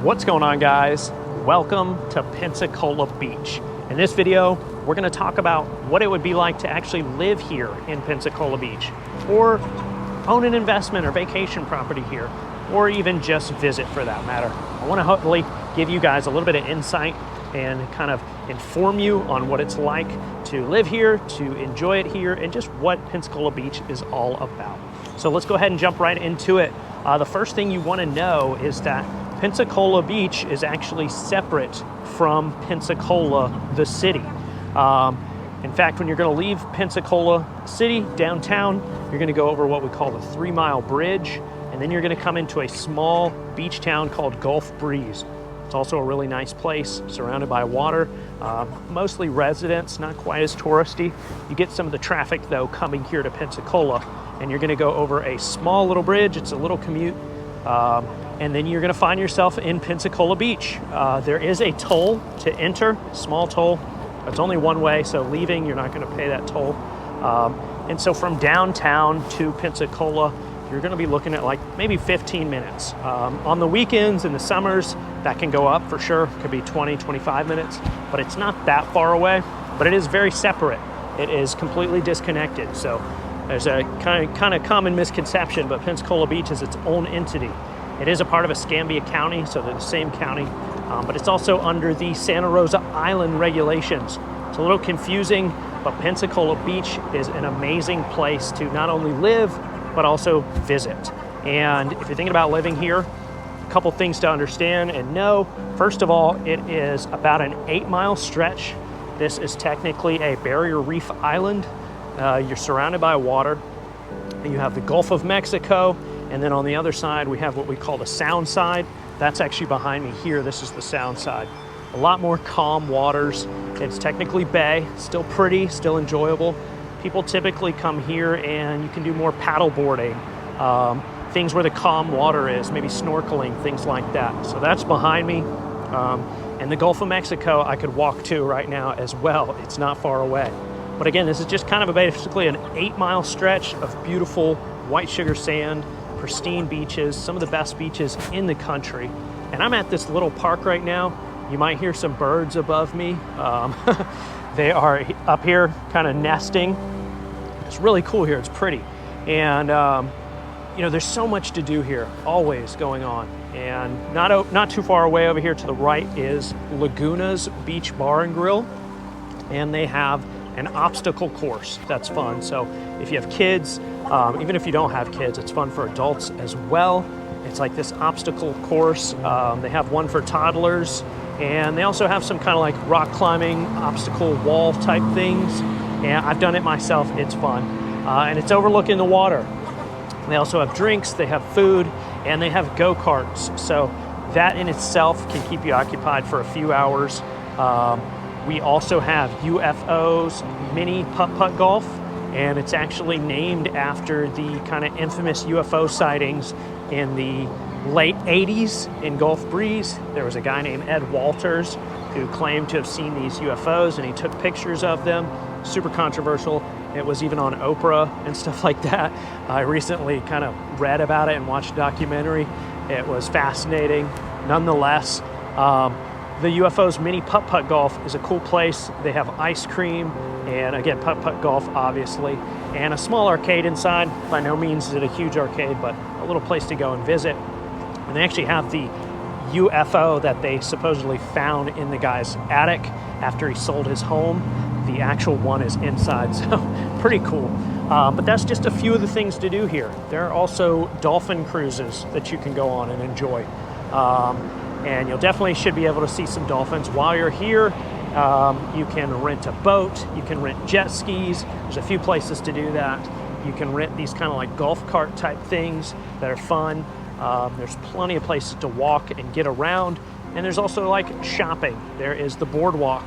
What's going on, guys? Welcome to Pensacola Beach. In this video, we're going to talk about what it would be like to actually live here in Pensacola Beach, or own an investment or vacation property here, or even just visit for that matter. I want to hopefully give you guys a little bit of insight and kind of inform you on what it's like to live here, to enjoy it here, and just what Pensacola Beach is all about. So let's go ahead and jump right into it. The first thing you want to know is that Pensacola Beach is actually separate from Pensacola, the city. In fact, when you're going to leave Pensacola City downtown, you're going to go over what we call the 3-mile bridge, and then you're going to come into a small beach town called Gulf Breeze. It's also a really nice place, surrounded by water, mostly residents, not quite as touristy. You get some of the traffic, though, coming here to Pensacola, and you're going to go over a small little bridge. It's a little commute. And then you're going to find yourself in Pensacola Beach. There is a toll to enter, small toll. It's only one way, so leaving, you're not going to pay that toll. And so from downtown to Pensacola, you're going to be looking at like maybe 15 minutes. On the weekends and the summers, that can go up for sure. It could be 20, 25 minutes, but it's not that far away, but it is very separate. It is completely disconnected. So there's a kind of common misconception, but Pensacola Beach is its own entity. It is a part of Escambia County, so they're the same county, but it's also under the Santa Rosa Island regulations. It's a little confusing, but Pensacola Beach is an amazing place to not only live, but also visit. And if you're thinking about living here, a couple things to understand and know. First of all, it is about an 8-mile stretch. This is technically a barrier reef island. You're surrounded by water. You have the Gulf of Mexico, and then on the other side, we have what we call the sound side. That's actually behind me here. This is the sound side. A lot more calm waters. It's technically bay, still pretty, still enjoyable. People typically come here and you can do more paddle boarding, things where the calm water is, maybe snorkeling, things like that. So that's behind me. And the Gulf of Mexico, I could walk to right now as well. It's not far away. But again, this is just kind of basically an 8-mile stretch of beautiful white sugar sand, pristine beaches, some of the best beaches in the country. And I'm at this little park right now. You might hear some birds above me. They are up here kind of nesting. It's really cool here. It's pretty. And there's so much to do here, always going on. And not too far away over here to the right is Laguna's Beach Bar and Grill. And they have an obstacle course that's fun. So if you have kids, even if you don't have kids, it's fun for adults as well. It's like this obstacle course. They have one for toddlers, and they also have some kind of like rock climbing, obstacle wall type things. And I've done it myself. It's fun. And it's overlooking the water. They also have drinks, they have food, and they have go-karts. So that in itself can keep you occupied for a few hours. We also have UFOs, mini putt-putt golf, and it's actually named after the kind of infamous UFO sightings in the late 80s in Gulf Breeze. There was a guy named Ed Walters who claimed to have seen these UFOs, and he took pictures of them. Super controversial. It was even on Oprah and stuff like that. I recently kind of read about it and watched a documentary. It was fascinating. Nonetheless, the UFO's mini putt-putt golf is a cool place. They have ice cream and, again, putt-putt golf, obviously, and a small arcade inside. By no means is it a huge arcade, but a little place to go and visit. And they actually have the UFO that they supposedly found in the guy's attic after he sold his home. The actual one is inside, so pretty cool. But that's just a few of the things to do here. There are also dolphin cruises that you can go on and enjoy. And you'll definitely should be able to see some dolphins while you're here. You can rent a boat, you can rent jet skis. There's a few places to do that. You can rent these kind of like golf cart type things that are fun. There's plenty of places to walk and get around. And there's also like shopping. There is the boardwalk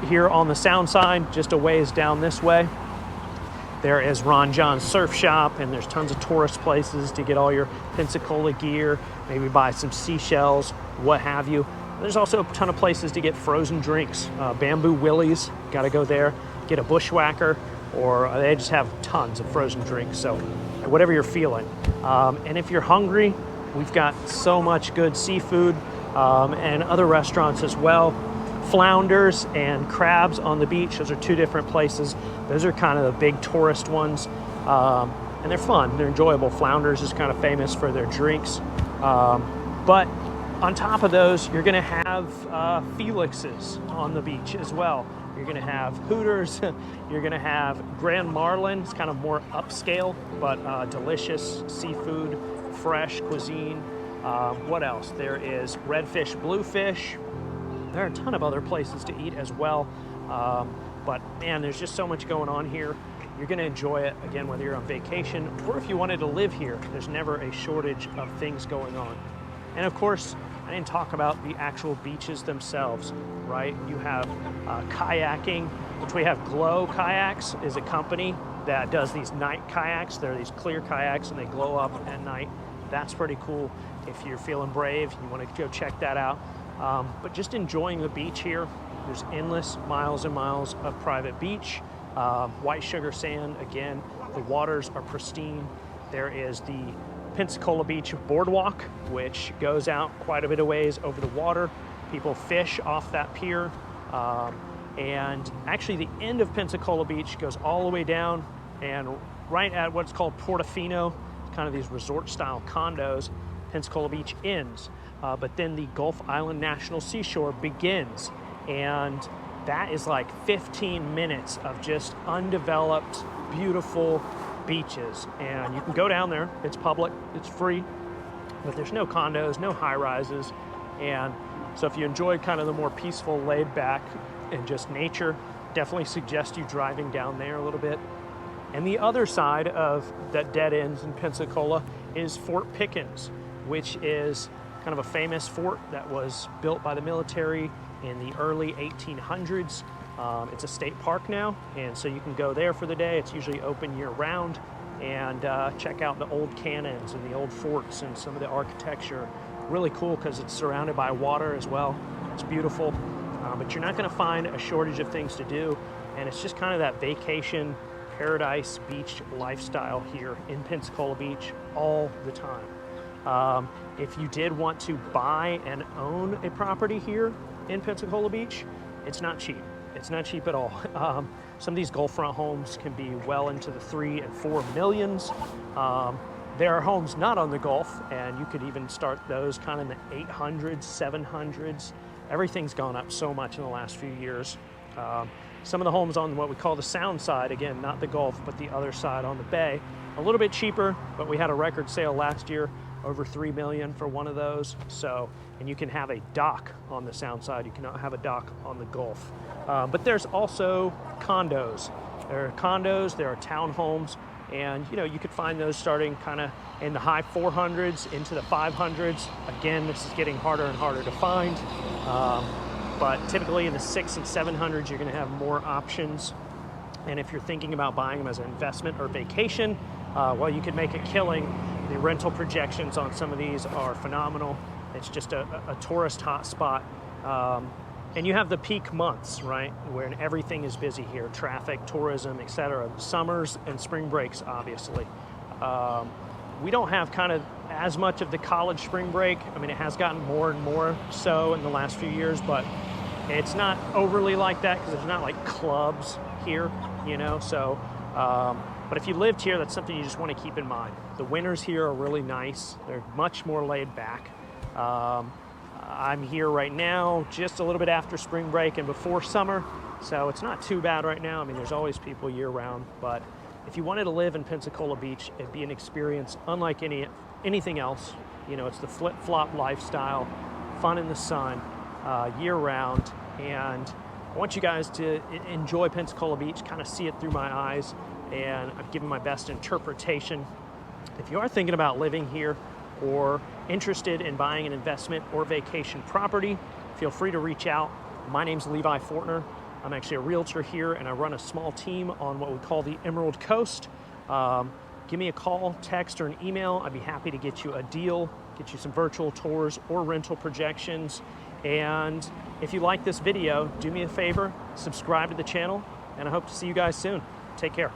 here on the sound side, just a ways down this way. There is Ron John's Surf Shop, and there's tons of tourist places to get all your Pensacola gear, maybe buy some seashells, what have you. There's also a ton of places to get frozen drinks. Bamboo Willie's, got to go there. Get a Bushwhacker, or they just have tons of frozen drinks, so whatever you're feeling. And if you're hungry, We've got so much good seafood and other restaurants as well. Flounders and crabs on the beach. Those are two different places. Those are kind of the big tourist ones. And they're fun, they're enjoyable. Flounders is kind of famous for their drinks. But on top of those, you're gonna have Felix's on the beach as well. You're gonna have Hooters, you're gonna have Grand Marlin. It's kind of more upscale, but delicious seafood, fresh cuisine. What else? There is Redfish, Bluefish. There are a ton of other places to eat as well. But man, there's just so much going on here. You're gonna enjoy it, again, whether you're on vacation or if you wanted to live here. There's never a shortage of things going on. And of course, I didn't talk about the actual beaches themselves, right? You have kayaking, which we have Glow Kayaks is a company that does these night kayaks. They're these clear kayaks and they glow up at night. That's pretty cool. If you're feeling brave, you wanna go check that out. But just enjoying the beach here. There's endless miles and miles of private beach. White sugar sand, again, the waters are pristine. There is the Pensacola Beach Boardwalk, which goes out quite a bit of ways over the water. People fish off that pier. And actually the end of Pensacola Beach goes all the way down, and right at what's called Portofino, kind of these resort style condos, Pensacola Beach ends. But then the Gulf Island National Seashore begins. And that is like 15 minutes of just undeveloped, beautiful beaches. And you can go down there, it's public, it's free, but there's no condos, no high rises. And so if you enjoy kind of the more peaceful, laid back and just nature, definitely suggest you driving down there a little bit. And the other side of that dead ends in Pensacola is Fort Pickens, which is kind of a famous fort that was built by the military in the early 1800s. It's a state park now, and so you can go there for the day. It's usually open year-round, and check out the old cannons and the old forts and some of the architecture. Really cool because it's surrounded by water as well. It's beautiful, but you're not going to find a shortage of things to do, and it's just kind of that vacation paradise beach lifestyle here in Pensacola Beach all the time. If you did want to buy and own a property here in Pensacola Beach, it's not cheap. It's not cheap at all. Some of these Gulfront homes can be well into the 3 and 4 millions. There are homes not on the Gulf, and you could even start those kind of in the 800s, 700s. Everything's gone up so much in the last few years. Some of the homes on what we call the Sound side, again, not the Gulf, but the other side on the bay, a little bit cheaper, but we had a record sale last year, over $3 million for one of those. So, and you can have a dock on the Sound side. You cannot have a dock on the Gulf. But there's also condos. There are condos, there are townhomes, and you could find those starting kind of in the high 400s into the 500s. Again, this is getting harder and harder to find. But typically in the 600s and 700s, you're gonna have more options. And if you're thinking about buying them as an investment or vacation, well, you could make a killing. The rental projections on some of these are phenomenal. It's just a tourist hotspot. And you have the peak months, right, where everything is busy here, traffic, tourism, etc. Summers and spring breaks, obviously. We don't have kind of as much of the college spring break. I mean, it has gotten more and more so in the last few years, but it's not overly like that because there's not like clubs here, so but if you lived here, that's something you just want to keep in mind. The winters here are really nice. They're much more laid back. I'm here right now just a little bit after spring break and before summer, so it's not too bad right now. I mean, there's always people year round, but if you wanted to live in Pensacola Beach, it'd be an experience unlike anything else. It's the flip-flop lifestyle, fun in the sun, year round, and I want you guys to enjoy Pensacola Beach, kind of see it through my eyes, and I've given my best interpretation. If you are thinking about living here or interested in buying an investment or vacation property, feel free to reach out. My name's Levi Fortner. I'm actually a realtor here, and I run a small team on what we call the Emerald Coast. Give me a call, text, or an email. I'd be happy to get you a deal, get you some virtual tours or rental projections. And if you like this video, do me a favor, subscribe to the channel, and I hope to see you guys soon. Take care.